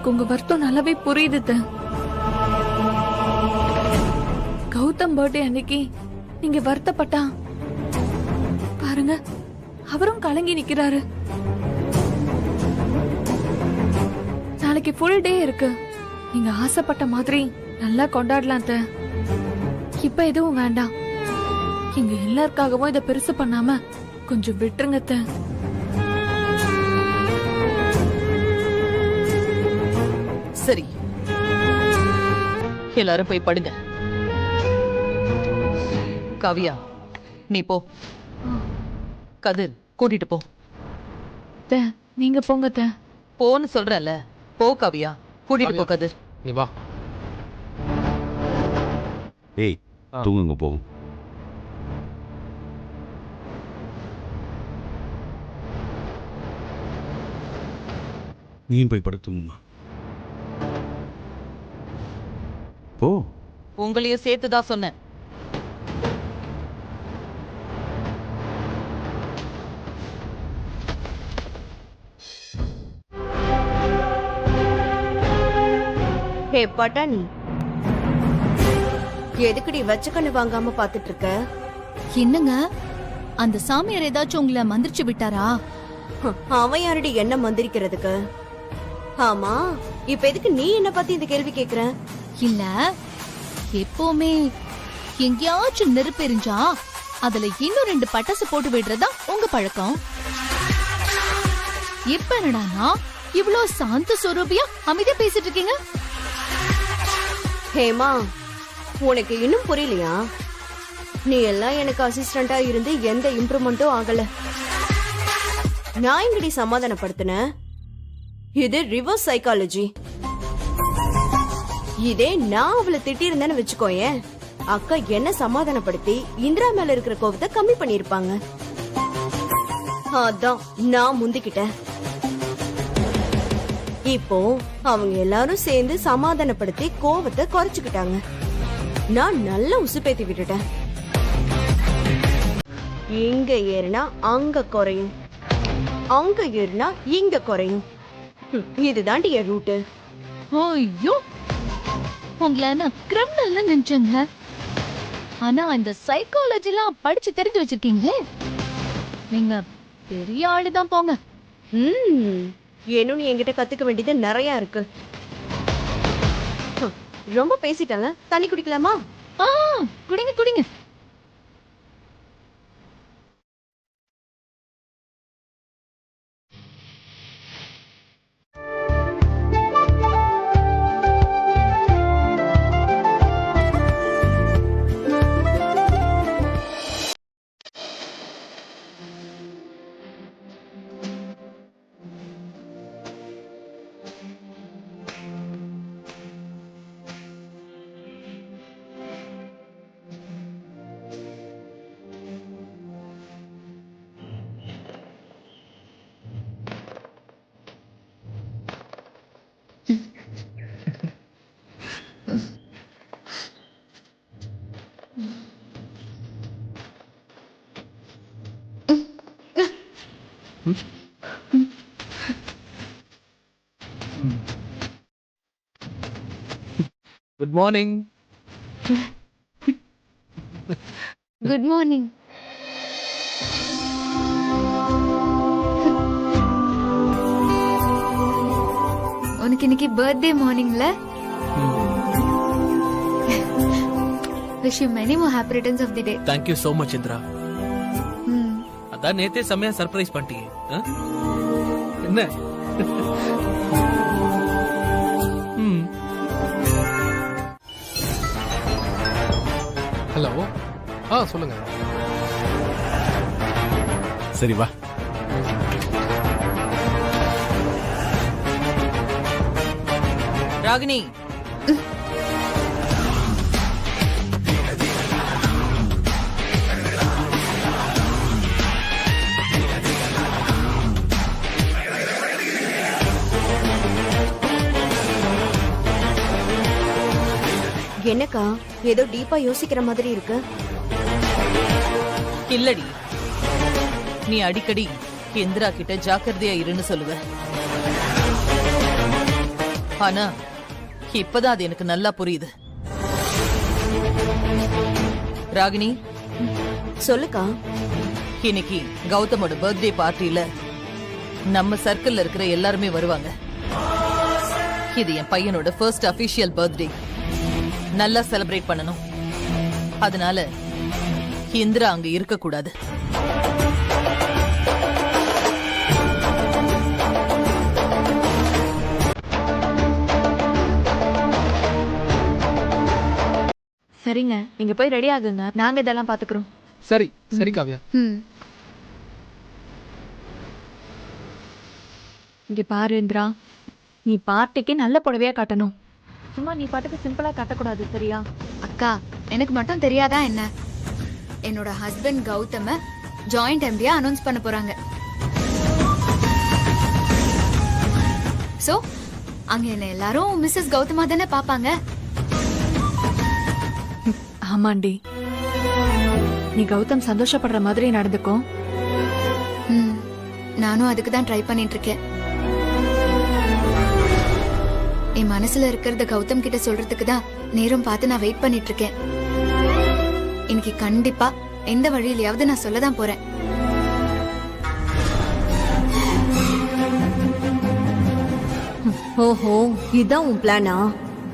எனக்கு உங்க வருத்தம் நல்லாவே புரியுது அத்தை. கௌதம் பர்த்டே அன்னைக்கு நீங்க வருத்தப்பட்டா பாருங்க, அவரும் கலங்கி நிக்கிறாரு. நாளைக்கு ஃபுல் டே இருக்கு. நீங்க ஆசைப்பட்ட மாதிரி நல்லா கொண்டாடலாம் அத்தை. இப்ப எதுவும் வேண்டாம். இங்க எல்லாருக்காகவும் இத பெருசு பண்ணாம கொஞ்சம் விட்டுருங்க அத்தை. சரி, எல்லாரும் போய் படுங்க. காவியா, நீ போ. கதிர், கூட்டிட்டு போ. அத்தை, நீங்க போங்க அத்தை. போன்னு சொல்றல. போ காவியா, கூட்டிட்டு போ. கதிர், நீ வா. ஏய், தூங்குங்க போகும். நீயும் போய் படுத்துங்கம்மா. போ. உங்களையும் சேர்த்துதான் சொன்னேன். ஹே பட்டாணி, எதுக்குடி வச்ச கண்ணு வாங்காம பாத்துட்டு இருக்க? என்னங்க, அந்த சாமியார் ஏதாச்சும் உங்களை மந்திரிச்சு விட்டாரா? அவன் யாரடி என்ன மந்திரிக்கிறதுக்கு? ஆமா, இப்ப எதுக்கு நீ என்ன பத்தி இந்த கேள்வி கேக்குற? இல்ல, எப்பவுமே எங்கேயாச்சும் நெருப்பு எரிஞ்சா அதுல இன்னும் 2 பட்டாசு போட்டு விடுறதா உங்க பழக்கம். இப்ப என்னடானா இவ்ளோ சாந்த சொரூபியா அமைதியா பேசிட்டு இருக்கீங்க? ஹேமா, உனக்கு இன்னும் புரியலையா? நீ எல்லாம் எனக்கு அசிஸ்டண்டா இருந்து எந்த இம்ப்ரூவ்மெண்ட்டும் ஆகல. நான் எங்கடி சமாதானப்படுத்தின? இது ரிவர்ஸ் சைக்காலஜி. இதே நான் அவளை திட்டி இருந்தேன்னு வச்சுக்கோயேன், அக்கா என்ன சமாதானப்படுத்தி இந்திரா மேல இருக்கிற கோபத்தை கம்மி பண்ணிருப்பாங்க. அதான் நான் முந்திக்கிட்டேன். இப்போ அவங்க எல்லாரும் சேர்ந்து சமாதானப்படுத்தி கோபத்தை குறைச்சுக்கிட்டாங்க. நான் நல்லா உசுப்பேத்தி விட்டுட்டேன். இங்க ஏறினா அங்க குறையும், அங்க ஏறினா இங்க குறையும். இதுதாண்டி என் ரூட்டு. ஐயோ, உங்களை நான் கிரிமினல் நினைச்சேங்க. ஆனா இந்த சைக்காலஜிலாம் படிச்சு தெரிஞ்சு வச்சிருக்கீங்களே, நீங்க பெரிய ஆளுதான் போங்க. ஏன்னு என்கிட்ட கத்துக்க வேண்டியது நிறைய இருக்கு. ரொம்ப பேசிட்டல, தண்ணி குடிக்கலாமா? குடிங்க குடிங்க. Good morning. Good morning. உனக்கு இன்னைக்கு பர்த்டே மார்னிங்ல wish you many more happy returns of the day. Thank you so much Indira. அதான் நேத்தே செமையா சர்ப்ரைஸ் பண்ணிட்டீங்க. என்ன? ஹலோ. சொல்லுங்க. சரி வா. ராகினி, என்னக்கா ஏதோ டீப்பா யோசிக்கிற மாதிரி இருக்கு? இல்லடி, நீ அடிக்கடி இந்திரா கிட்ட ஜாக்கிரதையா இருன்னு சொல்லுவ. ஆனா இப்பதான் அது எனக்கு நல்லா புரியுது. ராகினி, சொல்லுக்கா. இன்னைக்கு கௌதமோட பர்த்டே பார்ட்டில நம்ம சர்க்கிள்ல இருக்கிற எல்லாருமே வருவாங்க. இது என் பையனோட ஃபர்ஸ்ட் அபிஷியல் பர்த்டே. நல்லா செலிப்ரேட் பண்ணணும். அதனால இந்திரா அங்க இருக்க கூடாது. சரிங்க, நீங்க போய் ரெடி ஆகுங்க, நாங்க இதெல்லாம் பாத்துக்கிறோம். சரி சரி காவ்யா. இங்க பாரு இந்திரா, நீ பார்ட்டிக்கு நல்ல புடவையா காட்டணும். சும்மா நீ பாட்டுக்கு சிம்பிளா காட்டக்கூடாது, சரியா? அக்கா, எனக்கு மட்டும் தெரியாதா என்ன? என்னோட ஹஸ்பண்ட் கௌதம ஜாயிண்ட் எம்டியா அனௌன்ஸ் பண்ண போறாங்க. சோ அங்க என்ன எல்லாரும் மிஸ்ஸஸ் கௌதமா தானே பாப்பாங்க. ஆமாண்டி, நீ கௌதம் சந்தோஷப்படுற மாதிரி நடந்துக்கோ. நானும் அதுக்கு தான் ட்ரை பண்ணிட்டு இருக்கேன். என் மனசுல இருக்கிறத கௌதம் கிட்ட சொல்றதுக்கு தான் நேரம் பார்த்து நான் வெயிட் பண்ணிட்டு இருக்கேன். இன்னைக்கு கண்டிப்பா எந்த வழியிலயாவது நான் சொல்லதான் போறேன். ஓஹோ, இதான் உன் பிளானா?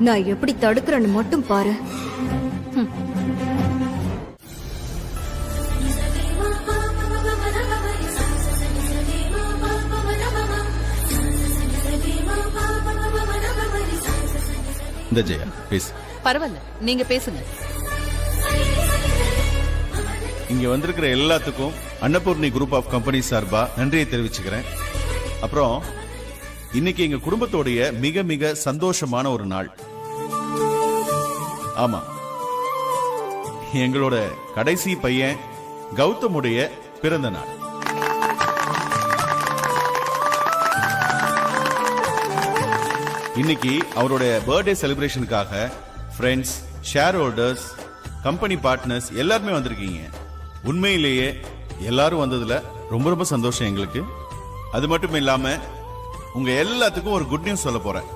நான் எப்படி தடுக்கிறேன்னு மட்டும் பாரு. இந்த ஜெயா பேசு. பரவாயில்ல, நீங்க பேசுங்க. இங்க வந்திருக்கிற எல்லாத்துக்கும் அன்னபூர்ணி குரூப் ஆஃப் கம்பெனி சார்பா நன்றியை தெரிவிச்சுக்கிறேன். அப்புறம் இன்னைக்கு எங்க குடும்பத்தோடைய மிக மிக சந்தோஷமான ஒரு நாள். ஆமா, எங்களோட கடைசி பையன் கௌதமுடைய பிறந்த நாள். இன்னைக்கு அவருடைய பர்த்டே செலிப்ரேஷனுக்காக friends, shareholders, company partners எல்லாருமே வந்திருக்கீங்க. உண்மையிலேயே எல்லாரும் வந்ததுல ரொம்ப ரொம்ப சந்தோஷம் எங்களுக்கு. அது மட்டும் இல்லாம உங்க எல்லாத்துக்கும் ஒரு குட் நியூஸ் சொல்ல போறேன்.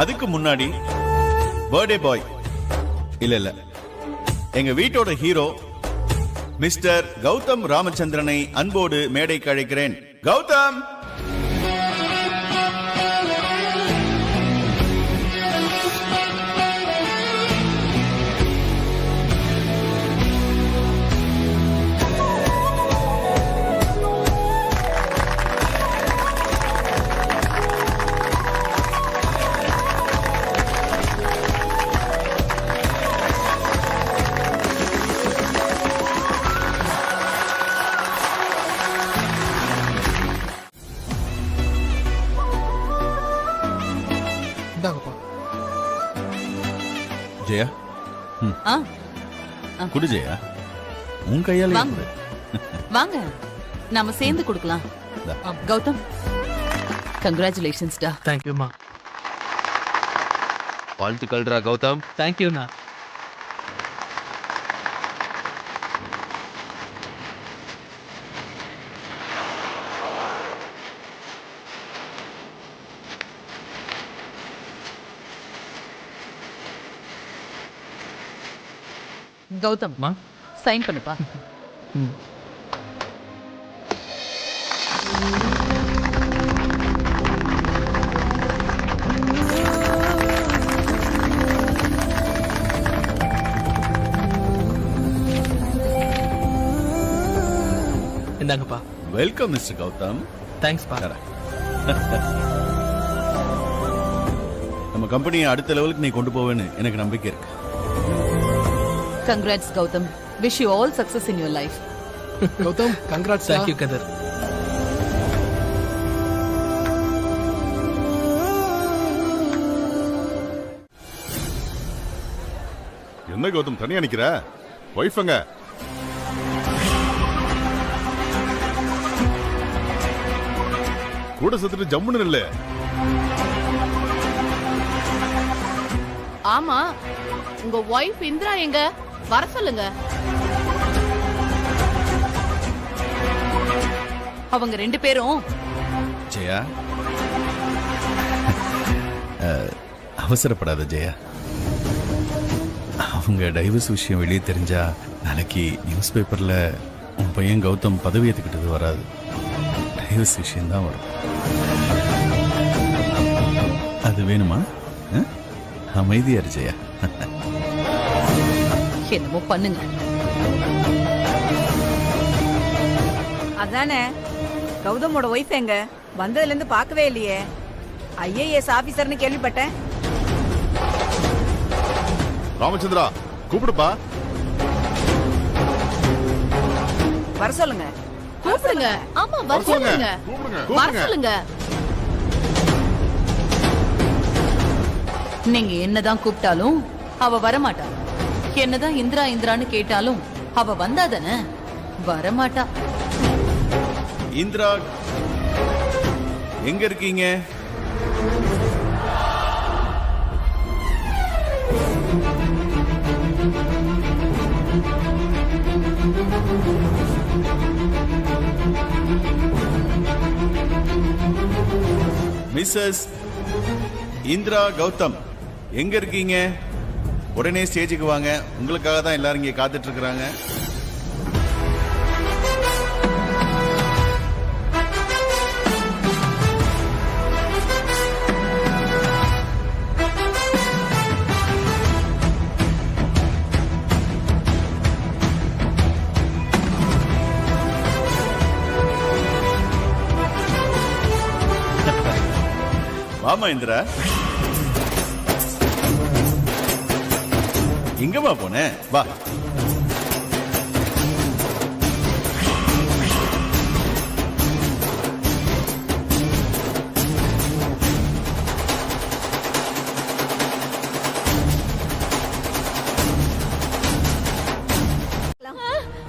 அதுக்கு முன்னாடி பர்த்டே பாய் இல்ல எங்க வீட்டோட ஹீரோ மிஸ்டர் கௌதம் ராமச்சந்திரனை அன்போடு மேடைக்கு அழைக்கிறேன். கௌதம்! ஜெயா, குடு ஜெயா, உன் கையால வாங்க. வாங்க, நாம சேர்ந்து கொடுக்கலாம். கௌதம், கங்க்ராச்சுலேஷன்ஸ் டா. தேங்க்யூமா. வாழ்த்துக்கள்டா கௌதம். தேங்க்யூண்ணா. கௌதம், சைன் பண்ணுப்பா. இந்தாங்கப்பா. Welcome mister Gautham. தேங்க்ஸ் பா. நம்ம கம்பெனியை அடுத்த லெவலுக்கு நீ கொண்டு போவேன்னு எனக்கு நம்பிக்கை இருக்கு. Congrats, Gautam. Wish you all success in your life. Gautam, congrats. Thank you, Kadar. என்ன கௌதம் தனியா நிக்கிற? வைஃப்ங்க கூட சத்துட்டு ஜம்முன்னு இல்ல. ஆமா, உங்க வைஃப் இந்திரா எங்க? வர சொல்லுங்க. அவங்க 2 பேரும் ஜெயா அவசரப்படாத ஜெயா. அவங்க டைவர்ஸ் விஷயம் வெளியே தெரிஞ்சா நாளைக்கு நியூஸ் பேப்பர்ல உன் பையன் கௌதம் பதவி ஏற்றுக்கிட்டது வராது, டைவர்ஸ் விஷயம் தான் வரும். அது வேணுமா? அமைதியா இரு ஜெயா. என்னமோ பண்ணுங்க. அதானே கௌதமோட ஒய்ஃப் எங்க வந்ததுல இருந்து பார்க்கவே இல்லையே. ஐஏஎஸ் ஆபீசர்னு கேள்விப்பட்டேன். ராமச்சந்திரா கூப்பிடுப்பா. வர சொல்லுங்க. கூப்பிடுங்க. ஆமா வர சொல்லுங்க. வர சொல்லுங்க. நீங்க என்னதான் கூப்பிட்டாலும் அவ வரமாட்டா. என்னதான் இந்திரா இந்திரான்னு கேட்டாலும் அவ வந்தாதானே வரமாட்டா. இந்திரா எங்க இருக்கீங்க? மிஸ்ஸஸ் இந்திரா கௌதம் எங்க இருக்கீங்க? உடனே ஸ்டேஜுக்கு வாங்க, உங்களுக்காக தான் எல்லாரும் இங்கே காத்துட்டு இருக்கிறாங்க. வாமா இந்திரா. எங்கம்மா போன? வா.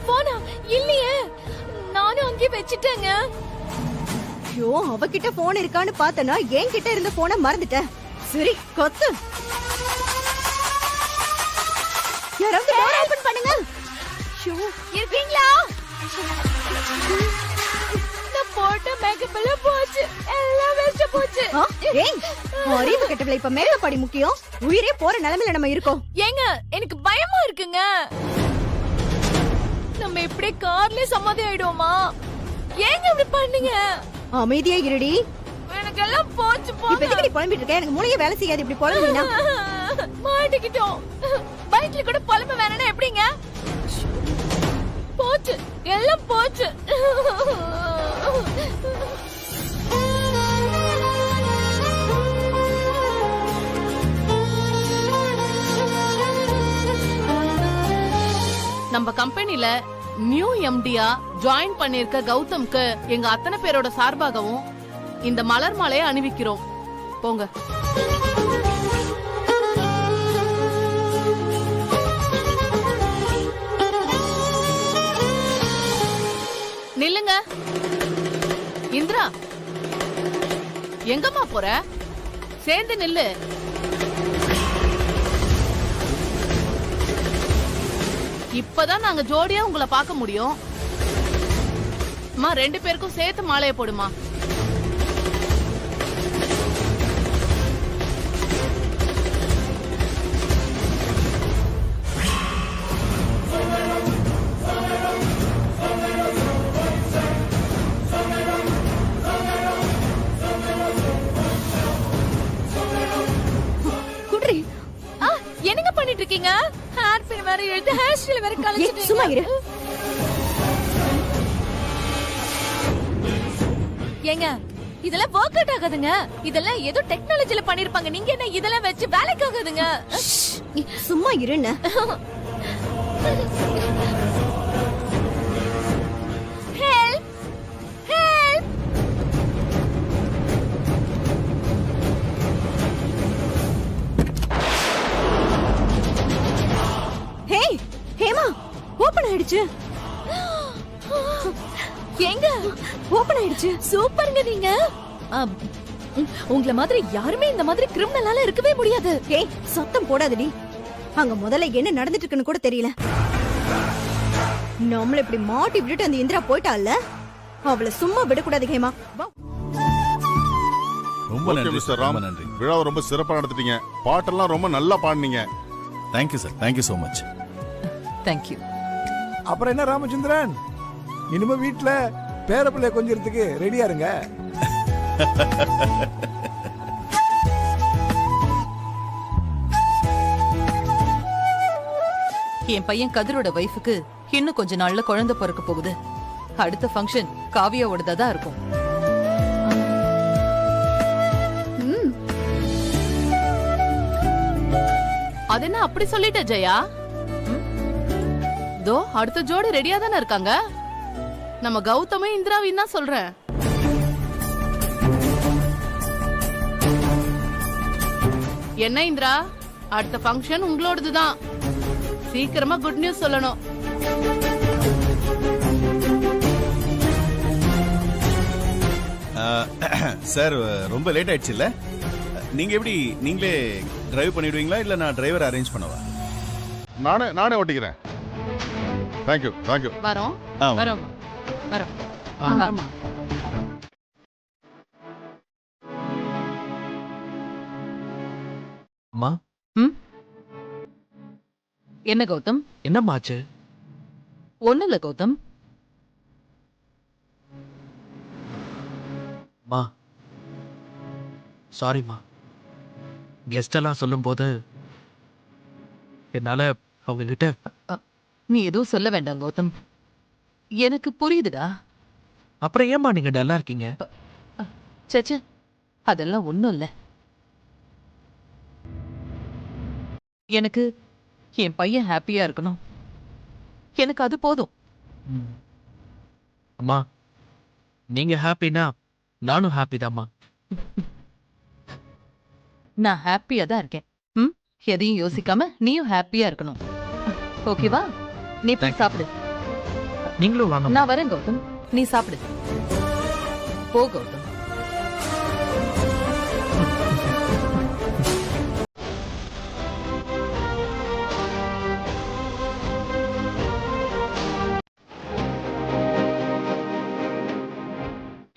போனா இல்லையே, நானும் அங்கே வச்சிட்டேங்க. ஐயோ, அவகிட்ட போன் இருக்கான்னு பார்த்தனா என்கிட்ட இருந்த போனை மறந்துட்டேன். சரி கொத்து. யாராவது டோர் ஓபன் பண்ணுங்க. ஐயோ, இருக்கீங்களா? நான் போட்ட மேக்கப் எல்லாம் போச்சு, எல்லாம் வேஸ்ட் போச்சு. ஏய், அறிவு கெட்டவளை, இப்ப மேக்கப் படி முக்கியம். உயிரே போற நிலைமையில நம்ம இருக்கோம். ஏங்க எனக்கு பயமா இருக்குங்க. நம்ம இப்படி கார்ல சமாதி ஆயிடுவோமா? ஏங்க இப்படி பண்ணீங்க? அமைதியா இருடி. எனக்கு எல்லாம் போச்சு. இப்ப எதுக்கு புலம்பிட்டு இருக்க? எனக்கு மூளையே வேலை செய்யாது இப்படி புலம்பினா. மாட்டிக்கிட்டோம். பைக்ல கூட புலம்ப வேணா எப்படிங்க? போச்சு, எல்லாம் போச்சு. நம்ம கம்பெனில நியூ எம்டியா ஜாயின் பண்ணிருக்க கௌதம்க்கு எங்க அத்தனை பேரோட சார்பாகவும் இந்த மலர் மாலையை அணிவிக்கிறோம். போங்க. நில்லுங்க. இந்திரா எங்கம்மா போற? சேர்ந்து நில்லு. இப்பதான் நாங்க ஜோடியா உங்களை பார்க்க முடியும். அம்மா 2 பேருக்கும் சேர்த்து மாலையை போடுமா. குட்ரி, என்னங்க பண்ணிட்டு இருக்கீங்க? ஹேர் பின் வேற இழுத்து ஹேர் ஸ்டைல் வேற கலச்சிட்டீங்க. சும்மா இரு. ஏங்க இதெல்லாம் வொர்க் அவுட் ஆகாதுங்க. இதெல்லாம் ஏதோ டெக்னாலஜில பண்ணிருப்பாங்க. நீங்க என்ன இதெல்லாம் வச்சு வேலைக்கு ஆகாதுங்க. சும்மா இருன்னு. Help help. Hey Hema, open ஆயிடுச்சு. எங்க ஓபன் ஆயிடுச்சு. சூப்பர்ங்க நீங்க. உங்கள மாதிரி யாருமே இந்த மாதிரி கிரிமினலால இருக்கவே முடியாது. ஏய், சத்தம் போடாதடி. அங்க முதல்ல என்ன நடந்துட்டு இருக்குன்னு கூட தெரியல. நம்மள இப்படி மாட்டி விட்டுட்டு அந்த இந்திரா போயிட்டால, அவளை சும்மா விடக்கூடாது ஹேமா. வா. ரொம்ப ஓகே நன்றி மிஸ்டர் சார், ராம், ரொம்ப நன்றி. விழாவை ரொம்ப சிறப்பா நடத்திட்டீங்க. பாட்டெல்லாம் ரொம்ப நல்லா பாடுனீங்க. Thank you sir, thank you so much. Thank you. அப்புறம் என்ன ராமச்சந்திரன், இனிமே வீட்டுல பேரப்பிள்ளை கொஞ்சிறதுக்கு ரெடியா இருங்க. என் பையன் கதிரோட வைஃபுக்கு இன்னும் கொஞ்ச நாள்ல குழந்தை பிறக்க போகுது. அடுத்த ஃபங்க்ஷன் காவியாவோடதா தான் இருக்கும். அது என்ன அப்படி சொல்லிட்ட ஜெயா? தோ அடுத்த ஜோடி ரெடியா தானே இருக்காங்க. நம்ம கௌதமே இந்திராவின் தான் சொல்றேன். என்ன இந்திரா, அடுத்த ஃபங்க்ஷன் உங்களோடது தான். சீக்கிரமா குட் நியூஸ் சொல்லணும். சார் ரொம்ப லேட் ஆயிடுச்சு இல்ல? நீங்க எப்படி நீங்களே டிரைவ் பண்ணிடுவீங்களா இல்ல நான் டிரைவர் அரேஞ்ச் பண்ணவா? நானே ஓட்டிக்கிறேன். Thank you thank you. வரோம் ஆ, வரோம் வரோம். ஆமா. அம்மா என்ன கௌதம்? என்னம்மாச்சு? ஒண்ணு இல்ல கௌதம். மா சாரிம்மா. கெஸ்ட் எல்லாம் சொல்லும் போது என்னால அவங்க கிட்ட. நீ எதுவும் சொல்ல வேண்டாம் கௌதம், எனக்கு புரியுதுடா. அப்புறம் ஏம்மா நீங்க டல்லா இருக்கீங்க? சச்ச, அதெல்லாம் ஒண்ணும் இல்ல. எனக்கு என் பையன் ஹாப்பியா இருக்கணும், எனக்கு அது போதும். அம்மா நீங்க ஹாப்பினா நானும் ஹாப்பி தான்மா. நான் ஹாப்பியா தான் இருக்கேன். எதையும் யோசிக்காம நீயும் ஹாப்பியா இருக்கணும். ஓகேவா? நீ போய் சாப்பிடு. நீங்களும் வாங்க. நான் வரேன் கௌதம், நீ சாப்பிடு. போ கௌதம்.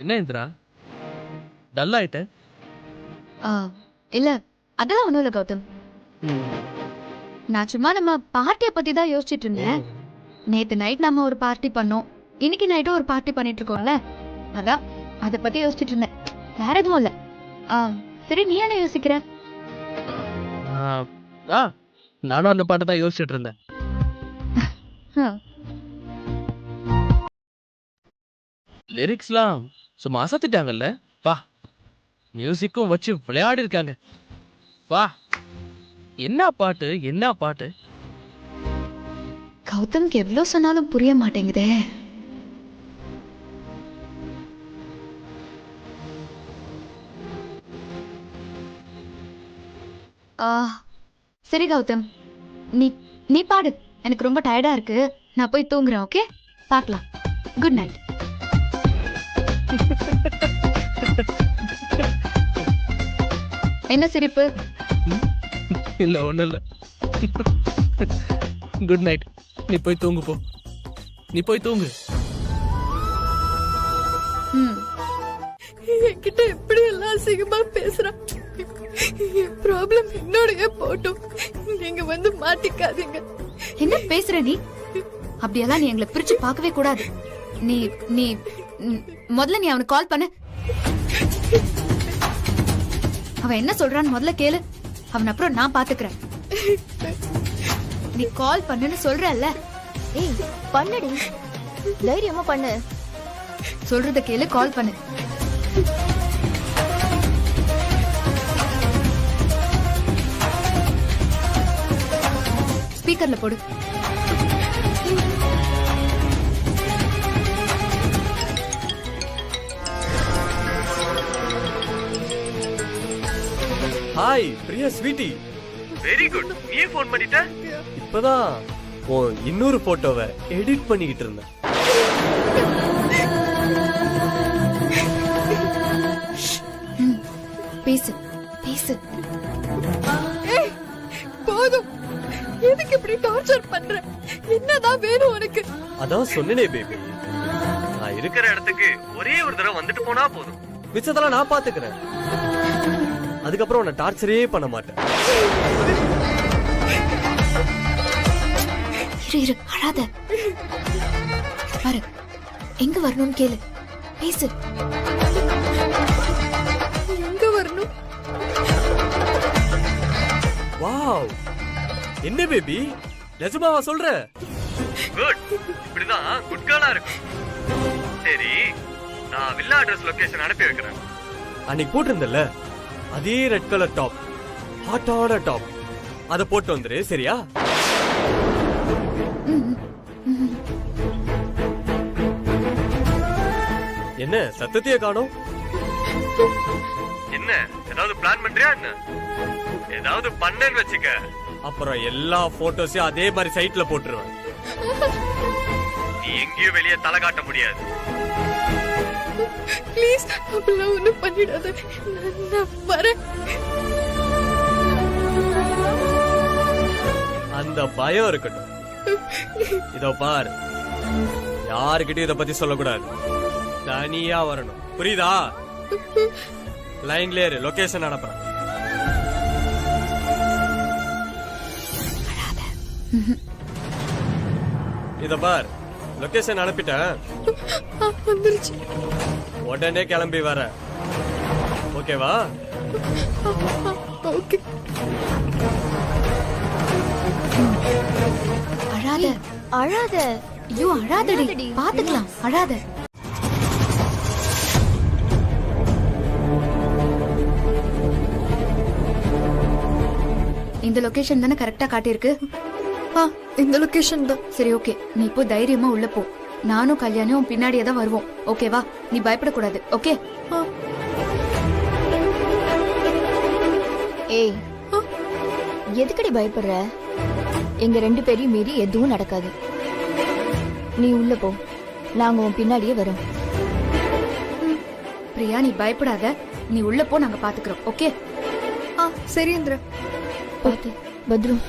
என்ன இந்திரா டல் ஆயிட்ட? இல்ல அதெல்லாம் ஒண்ணும் இல்ல கௌதம். நான் சும்மா நம்ம பார்ட்டியை பத்தி தான் யோசிச்சுட்டு இருந்தேன். நேத்து நைட் நம்ம ஒரு பார்ட்டி பண்ணோம், இன்னைக்கு நைட்டும் ஒரு பார்ட்டி பண்ணிட்டு இருக்கோம்ல, அதான் அதை பத்தி யோசிச்சுட்டு இருந்தேன். வேற எதுவும் இல்ல. சரி, நீ என்ன யோசிக்கிற? நானும் அந்த பாட்டை தான் யோசிச்சுட்டு இருந்தேன். லிரிக்ஸ்லாம் சும்மா அசத்திட்டாங்கல்ல. வா, மியூசிக்கும் வச்சு விளையாடி இருக்காங்க. வா, என்ன பாட்டு என்ன பாட்டு. கௌதம்க்கு எவ்வளவு சொன்னாலும் புரிய மாட்டேங்குதே. சரி கௌதம், நீ பாடு. எனக்கு ரொம்ப டயர்டா இருக்கு, நான் போய் தூங்குறேன். ஓகே, பார்க்கலாம். Good night. என்ன சிரிப்பு? இல்ல ஒண்ணு இல்ல. Good night. நீ போய் தூங்கு போ. நீ போய் தூங்கு. என்கிட்ட எப்படி எல்லாம் அசிங்கமா பேசுறான். என் ப்ராப்ளம் என்னோடய போட்டும், நீங்க வந்து மாட்டிக்காதீங்க. என்ன பேசுற நீ? அப்படியெல்லாம் நீ எங்களை பிரிச்சு பார்க்கவே கூடாது. நீ நீ முதல்ல நீ அவனுக்கு கால் பண்ணு. அவன் என்ன சொல்றான்னு முதல்ல கேளு, அவன் அப்புறம் நான் பாத்துக்கிறேன். நீ கால் பண்ணுன்னு சொல்றல்ல. ஏய் பண்ணுடி, தைரியமா பண்ணு. சொல்றத கேளு, கால் பண்ணு. ஸ்பீக்கர்ல போடு. Hi Priya sweetie. Very good. நீ ஃபோன் பண்ணிட்ட? இப்பதான் உன் இன்னொரு போட்டோவை எடிட் பண்ணிக்கிட்டு இருந்தேன். பேசு பேசு. போதும், எதுக்கு இப்படி டார்ச்சர் பண்ற? என்னதான் வேணும் உனக்கு? அதான் சொன்னேனே பேபி, நான் இருக்கிற இடத்துக்கு ஒரே ஒரு தடவை வந்துட்டு போனா போதும். மிச்சதெல்லாம் நான் பாத்துக்கிறேன். அதுக்கப்புறம் உன்னை டார்ச்சரே பண்ண மாட்டேன். இரு அழாத. பாரு, எங்க வரணும்னு கேளு, பேசு. எங்க வரணும்? வாவ், என்ன பேபி, நிஜமாவா சொல்ற? குட், இப்படிதான் குட் கேர்லா இருக்கும். சரி, நான் வில்லா அட்ரஸ் லொகேஷன் அனுப்பி வைக்கிறேன். அன்னைக்கு போட்டிருந்தல அதே ரெட் கலர் டாப், ஹாட்டான டாப், அத போட்டு வந்துரு. சரியா? என்ன சத்தத்தையே காணோம்? என்ன ஏதாவது பிளான் பண்றியா என்ன? ஏதாவது பண்ணேன்னு வச்சுக்க, அப்புறம் எல்லா போட்டோஸையும் அதே மாதிரி சைட்ல போட்டுருவேன். நீ எங்கேயும் வெளியே தலை காட்ட முடியாது. ப்ளீஸ் அப்படிலாம் ஒண்ணும் பண்ணிடாத. நான் வரேன். அந்த பயம் இருக்கட்டும். இதோ பாரு, யாருக்கிட்டையும் இத பத்தி சொல்லக்கூடாது. தனியா வரணும், புரியுதா? லைன்ல இரு, லொகேஷன் அனுப்புறேன். இத பார், லொகேஷன் அனுப்பிட்டேன். வந்துருச்சு. உடனே கிளம்பி வர. ஓகேவா? ஓகே. அழாத அழாத. ஐயோ அழாதடி, பாத்துக்கலாம், அழாத. இந்த லொகேஷன் தானே கரெக்டா காட்டியிருக்கு? இந்த லொகேஷன் தான். சரி, ஓகே. நீ இப்போ தைரியமா உள்ள போ. நானும் கல்யாணியும் பின்னாடியே தான் வருவோம். ஓகேவா? நீ பயப்படக்கூடாது. ஓகே? ஏய், எதுக்கடி பயப்படுற? எங்க 2 பேரையும் மீறி எதுவும் நடக்காது. நீ உள்ள போ, நாங்க உன் பின்னாடியே வரோம். பிரியா, நீ பயப்படாத. நீ உள்ள போ, நாங்க பாத்துக்கிறோம். ஓகே? சரி இந்திரா. பார்த்து பத்ரம்.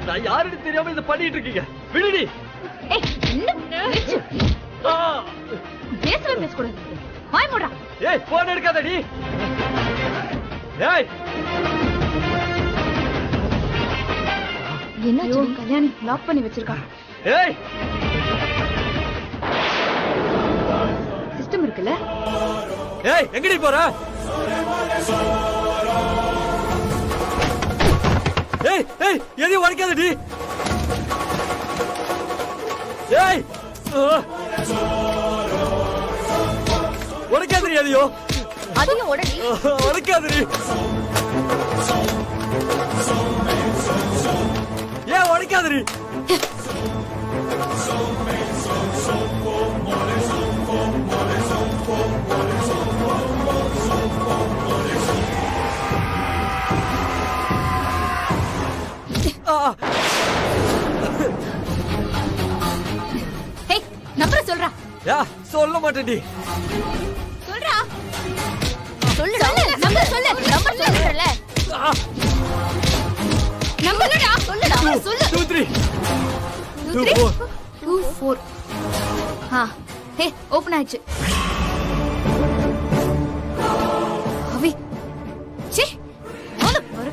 நான் யாருன்னு தெரியாம இதை பண்ணிட்டு இருக்கீங்க. விடுடி. பேசவே பேசக்கூடாது. வாய் மூடா. ஏய், போன் எடுக்காதடி. ஏய், என்னாச்சு? கல்யாணி லாக் பண்ணி வச்சிருக்கா. ஏய், சிஸ்டம் இருக்குல்ல? ஏய், எங்கடி போற? ஏய் ஏய், எதையும் உடைக்காதடி. ஏய், உடைக்காதடி. எதையும் அதையும் உடனே உடைக்காதடி. ஏன் உடைக்காதடி? மாட்டேன்டி. சொல்றா சொல்லுடா நம்பர் சொல்லு நம்பர் சொல்லுறல நம்பர்டா சொல்லுடா சொல்லு 2 3 2 4 2 4 ஹே ஓபன் ஆயிடுச்சு அவி சே ஓல பாரு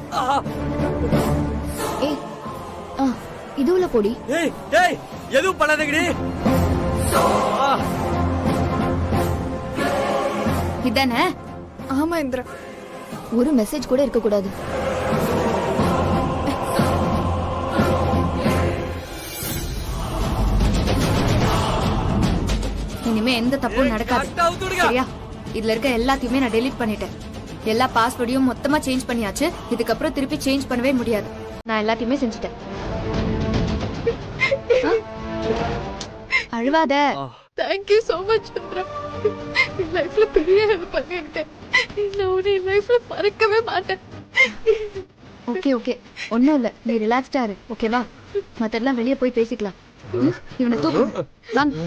ஏய் இதுல போடி ஏய் ஏய் எதுவும் பண்ணாதீங்கடி. இதானே ஆமா இந்திரா. ஒரு மெசேஜ் கூட இருக்க கூடாது. இனிமே எந்த தப்பும் நடக்காது சரியா? இதுல இருக்க எல்லாத்தையுமே நான் டெலீட் பண்ணிட்டேன். எல்லா பாஸ்வேர்டையும் மொத்தமா சேஞ்ச் பண்ணியாச்சு. இதுக்கப்புறம் திருப்பி சேஞ்ச் பண்ணவே முடியாது. நான் எல்லாத்தையுமே செஞ்சுட்டேன். அழுவாத. Thank you so much Indira. என் லைஃப்ல பெரிய ஹெல்ப் பண்ணிட்டேன். நான் உன்னை என் லைஃப்ல மறக்கவே மாட்டேன். ஓகே ஓகே ஒன்னும் இல்ல, நீ ரிலாக்ஸ்டா இரு ஓகேவா? மத்தெல்லாம் வெளியே போய் பேசிக்கலாம். இவனை தூக்கு வாங்க.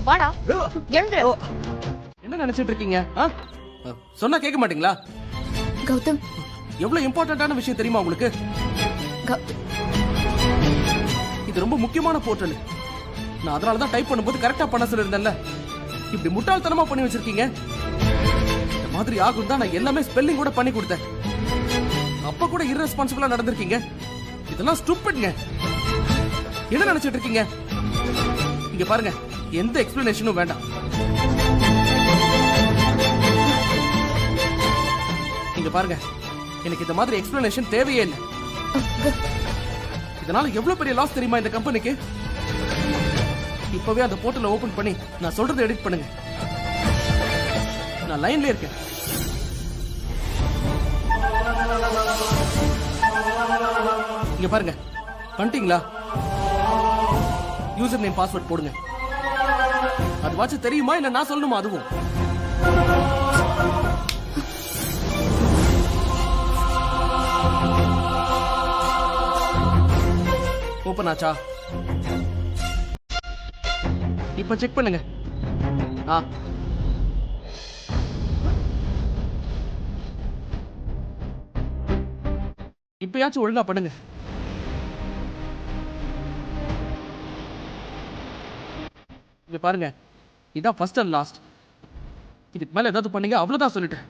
வாடா எழுந்து. என்ன நினைச்சிட்டு இருக்கீங்க? சொன்னா கேட்க மாட்டீங்களா? கௌதம் எவ்வளவு இம்பார்ட்டன்டான விஷயம் தெரியுமா உங்களுக்கு? இது ரொம்ப முக்கியமான போர்ட்டல். நான் அதனால தான் டைப் பண்ணும்போது கரெக்டா பண்ண சொல்லிருந்தேன்ல. இப்படி முட்டாள்தனமா பண்ணி வச்சிருக்கீங்க. இந்த மாதிரி ஆகும் தான் நான் எல்லாமே ஸ்பெல்லிங் கூட பண்ணி கொடுத்தேன். அப்ப கூட irresponsible-ஆ நடந்துருக்கீங்க. இதெல்லாம் ஸ்டூபிட்ங்க. என்ன நினைச்சிட்டு இருக்கீங்க? இங்க பாருங்க, எந்த எக்ஸ்பிளனேஷனும் வேண்டாம். இங்க பாருங்க, எனக்கு இந்த மாதிரி எக்ஸ்பிளனேஷன் தேவையே இல்லை. இதனால எவ்வளவு பெரிய லாஸ் தெரியுமா இந்த கம்பெனிக்கு? இப்பவே அந்த போர்ட்டலை ஓபன் பண்ணி நான் சொல்றதை எடிட் பண்ணுங்க. நான் லைன்ல இருக்கேன். இங்க பாருங்க, பண்ணிட்டீங்களா? யூசர் நேம் பாஸ்வேர்ட் போடுங்க. அது வாட்சி தெரியுமா இல்ல நான் சொல்லணுமா? அதுவும் ஓபன் ஆச்சா? இப்ப செக் பண்ணுங்க. இப்பயாச்சும் ஒழுங்கா பண்ணுங்க. இங்க பாருங்க, இதான் ஃபர்ஸ்ட் அண்ட் லாஸ்ட். இதுக்கு மேல ஏதாவது பண்ணீங்க அவ்வளவுதான் சொல்லிட்டேன்.